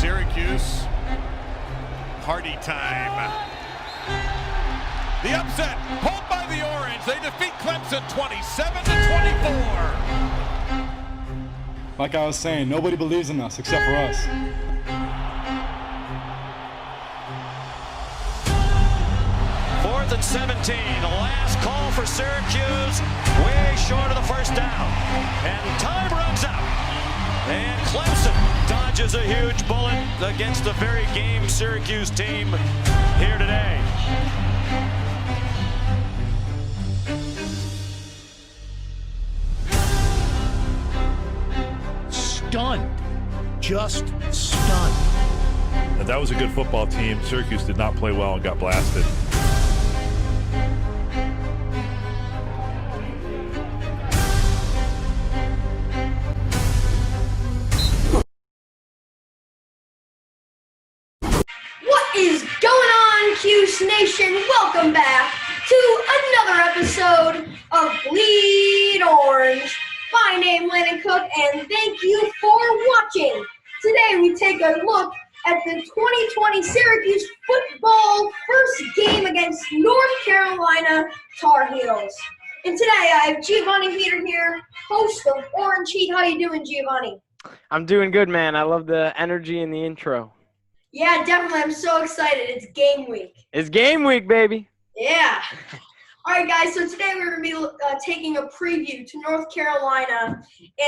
Syracuse. Party time. The upset pulled by the Orange. They defeat Clemson 27-24. Like I was saying, nobody believes in us except for us. Fourth and 17. The last call for Syracuse. Way short of the first down. And time runs out. And Clemson dodges a huge bullet against the very game Syracuse team here today. Stunned. Just stunned. That was a good football team. Syracuse did not play well and got blasted. What is going on, CUSE Nation? Welcome back to another episode of Bleed Orange. My name is Landon Cook, and thank you for watching. Today we take a look at the 2020 Syracuse football first game against North Carolina Tar Heels. And today I have Giovanni Peter here, host of Orange Heat. How you doing, Giovanni? I'm doing good, man. I love the energy in the intro. Yeah, definitely. I'm so excited. It's game week. It's game week, baby. Yeah. All right, guys, so today we're going to be taking a preview to North Carolina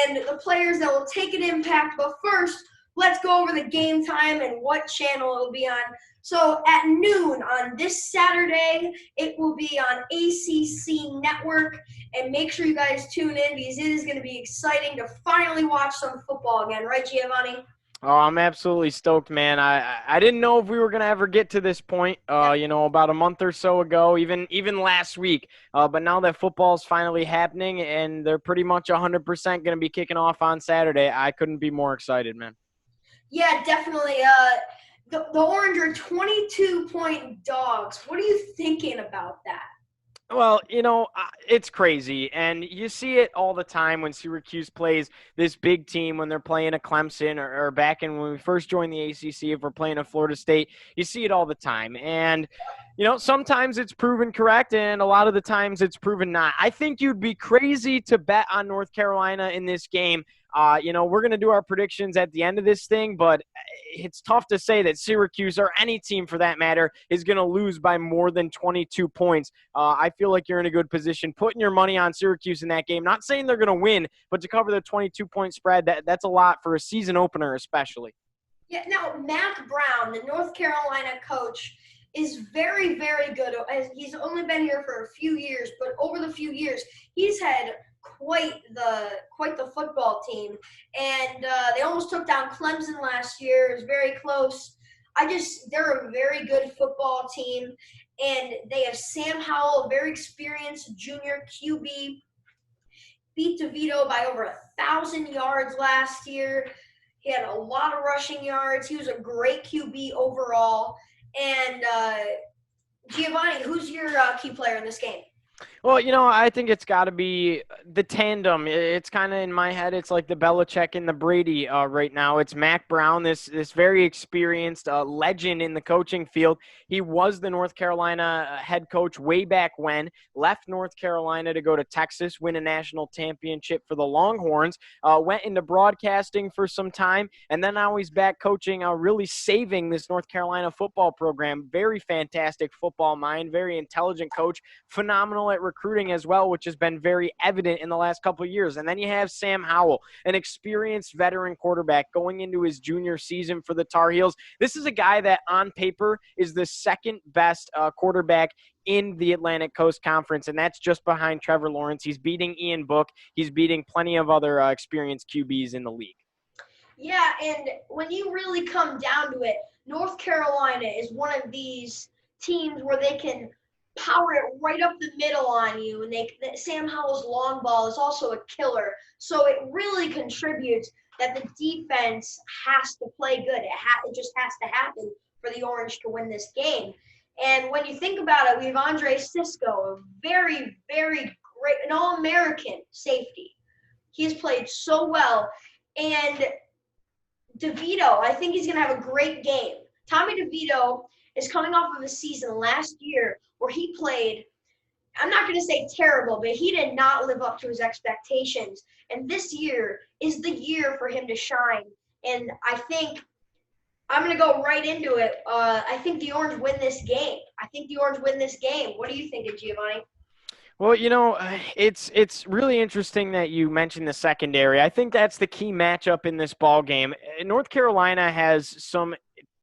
and the players that will take an impact. But first, let's go over the game time and what channel it'll be on. So at noon on this Saturday, it will be on ACC Network. And make sure you guys tune in because it is going to be exciting to finally watch some football again. Right, Giovanni? Oh, I'm absolutely stoked, man. I didn't know if we were going to ever get to this point, about a month or so ago, even last week. But now that football's finally happening and they're pretty much 100% going to be kicking off on Saturday, I couldn't be more excited, man. Yeah, definitely. The Orange are 22-point dogs. What are you thinking about that? Well, it's crazy, and you see it all the time when Syracuse plays this big team, when they're playing a Clemson or back in when we first joined the ACC, if we're playing a Florida State, you see it all the time. And, sometimes it's proven correct, and a lot of the times it's proven not. I think you'd be crazy to bet on North Carolina in this game. We're going to do our predictions at the end of this thing, but it's tough to say that Syracuse or any team for that matter is going to lose by more than 22 points. I feel like you're in a good position putting your money on Syracuse in that game. Not saying they're going to win, but to cover the 22-point spread, that's a lot for a season opener especially. Yeah, now Matt Brown, the North Carolina coach, is very, very good. He's only been here for a few years, but over the few years, he's had quite the football team, and they almost took down Clemson last year. It was very close. They're a very good football team, and they have Sam Howell, a very experienced junior QB, beat DeVito by over 1,000 yards last year. He had a lot of rushing yards. He was a great QB overall. And Giovanni, who's your key player in this game? Well, I think it's got to be the tandem. It's kind of in my head. It's like the Belichick and the Brady right now. It's Mac Brown, this very experienced legend in the coaching field. He was the North Carolina head coach way back when, left North Carolina to go to Texas, win a national championship for the Longhorns, went into broadcasting for some time, and then now he's back coaching, really saving this North Carolina football program. Very fantastic football mind, very intelligent coach, phenomenal at recruiting as well, which has been very evident in the last couple of years. And then you have Sam Howell, an experienced veteran quarterback going into his junior season for the Tar Heels. This is a guy that on paper is the second best quarterback in the Atlantic Coast Conference, and that's just behind Trevor Lawrence. He's beating Ian Book. He's beating plenty of other experienced QBs in the league. Yeah, and when you really come down to it, North Carolina is one of these teams where they can power it right up the middle on you, and Sam Howell's long ball is also a killer. So it really contributes that the defense has to play good. It just has to happen for the Orange to win this game. And when you think about it, we have Andre Sisco, a very, very great, an All-American safety. He's played so well. And DeVito, I think he's going to have a great game. Tommy DeVito is coming off of a season last year where he played, I'm not going to say terrible, but he did not live up to his expectations. And this year is the year for him to shine. And I think I'm going to go right into it. I think the Orange win this game. What do you think, Giovanni? Well, it's really interesting that you mentioned the secondary. I think that's the key matchup in this ball game. North Carolina has some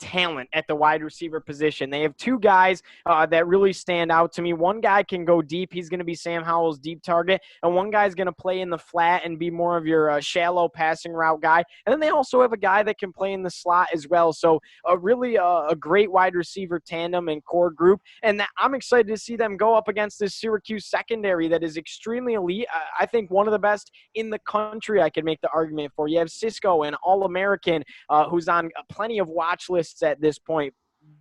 talent at the wide receiver position. They have two guys that really stand out to me. One guy can go deep. He's going to be Sam Howell's deep target. And one guy's going to play in the flat and be more of your shallow passing route guy. And then they also have a guy that can play in the slot as well. So really a great wide receiver tandem and core group. And I'm excited to see them go up against this Syracuse secondary that is extremely elite. I think one of the best in the country, I could make the argument for. You have Cisco, an All-American who's on plenty of watch lists at this point.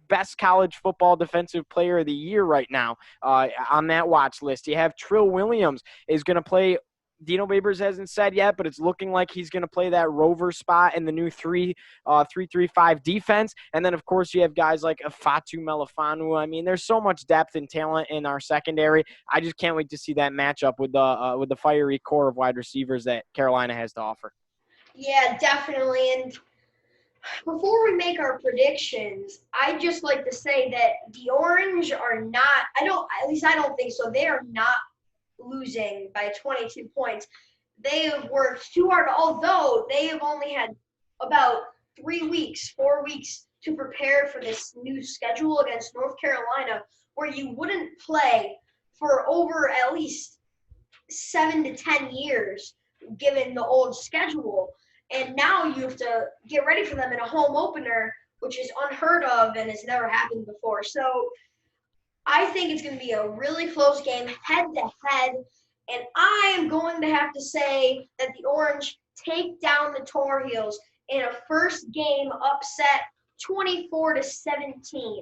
Best college football defensive player of the year right now on that watch list. You have Trill Williams is going to play. Dino Babers hasn't said yet, but it's looking like he's going to play that rover spot in the new 3-3-5 defense. And then, of course, you have guys like Fatu Melifanu. I mean, there's so much depth and talent in our secondary. I just can't wait to see that matchup with the fiery core of wide receivers that Carolina has to offer. Yeah, definitely. And before we make our predictions, I'd just like to say that the Orange are not – I don't think so. They are not losing by 22 points. They have worked too hard, although they have only had about 4 weeks to prepare for this new schedule against North Carolina, where you wouldn't play for over at least 7 to 10 years, given the old schedule. And now you have to get ready for them in a home opener, which is unheard of and has never happened before. So I think it's going to be a really close game, head-to-head. And I am going to have to say that the Orange take down the Tar Heels in a first game upset, 24-17.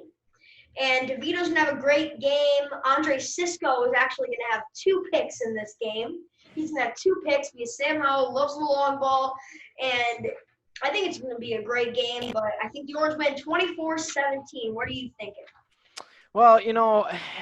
And DeVito's going to have a great game. Andre Cisco is actually going to have 2 picks in this game. He's going to have 2 picks because Sam Howell loves the long ball. And I think it's going to be a great game, but I think the Orange win 24-17. What are you thinking? Well,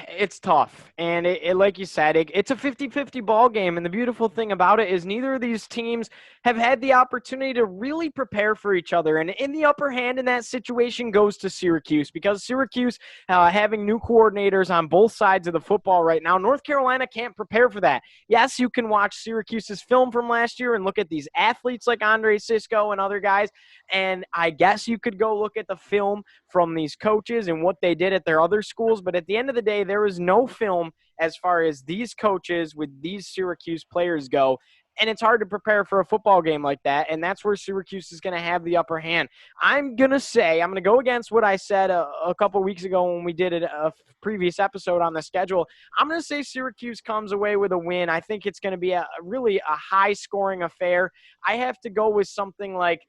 it's tough. And it like you said, it's a 50-50 ball game. And the beautiful thing about it is neither of these teams have had the opportunity to really prepare for each other. And in the upper hand in that situation goes to Syracuse, because Syracuse having new coordinators on both sides of the football right now, North Carolina can't prepare for that. Yes, you can watch Syracuse's film from last year and look at these athletes like Andre Cisco and other guys. And I guess you could go look at the film from these coaches and what they did at their other schools. But at the end of the day, there is no film as far as these coaches with these Syracuse players go. And it's hard to prepare for a football game like that. And that's where Syracuse is going to have the upper hand. I'm going to go against what I said a couple weeks ago when we did a previous episode on the schedule. I'm going to say Syracuse comes away with a win. I think it's going to be a really high-scoring affair. I have to go with something like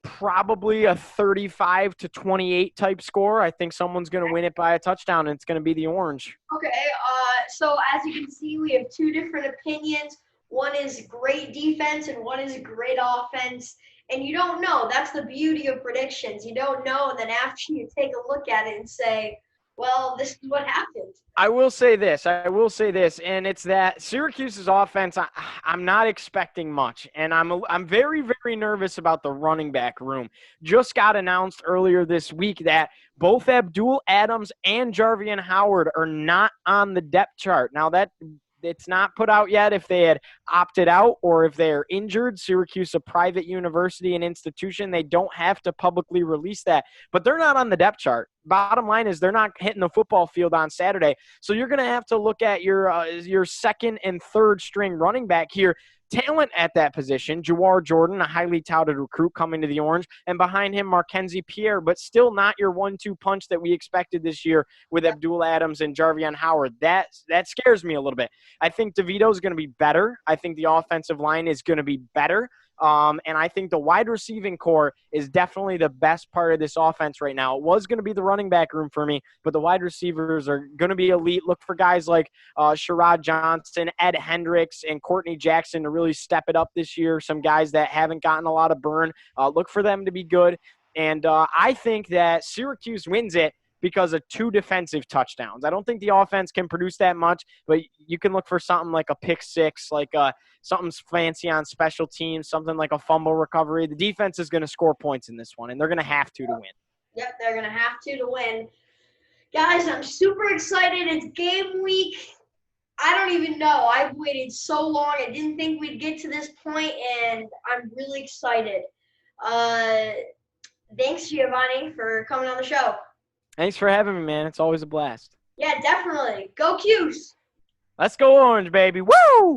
probably a 35-28 type score. I think someone's going to win it by a touchdown, and it's going to be the Orange. Okay, so as you can see, we have 2 different opinions. One is great defense and one is great offense. And you don't know. That's the beauty of predictions. You don't know, and then after you take a look at it and say, well, this is what happened. I will say this, and it's that Syracuse's offense, I'm not expecting much, and I'm very, very nervous about the running back room. Just got announced earlier this week that both Abdul Adams and Jarvian Howard are not on the depth chart. Now, it's not put out yet if they had opted out or if they are injured. Syracuse, a private university and institution, they don't have to publicly release that. But they're not on the depth chart. Bottom line is they're not hitting the football field on Saturday. So you're going to have to look at your second and third string running back here. Talent at that position, Jawar Jordan, a highly touted recruit coming to the Orange, and behind him, Markenzie Pierre, but still not your 1-2 punch that we expected this year with Abdul Adams and Jarvian Howard. That scares me a little bit. I think DeVito is going to be better. I think the offensive line is going to be better. And I think the wide receiving core is definitely the best part of this offense right now. It was going to be the running back room for me, but the wide receivers are going to be elite. Look for guys like Sherrod Johnson, Ed Hendricks, and Courtney Jackson to really step it up this year. Some guys that haven't gotten a lot of burn. Look for them to be good. And I think that Syracuse wins it because of 2 defensive touchdowns. I don't think the offense can produce that much, but you can look for something like a pick six, like something fancy on special teams, something like a fumble recovery. The defense is going to score points in this one, and they're going to have to win. Yep, they're going to have to win. Guys, I'm super excited. It's game week. I don't even know. I've waited so long. I didn't think we'd get to this point, and I'm really excited. Thanks, Giovanni, for coming on the show. Thanks for having me, man. It's always a blast. Yeah, definitely. Go CUSE! Let's go Orange, baby. Woo! Go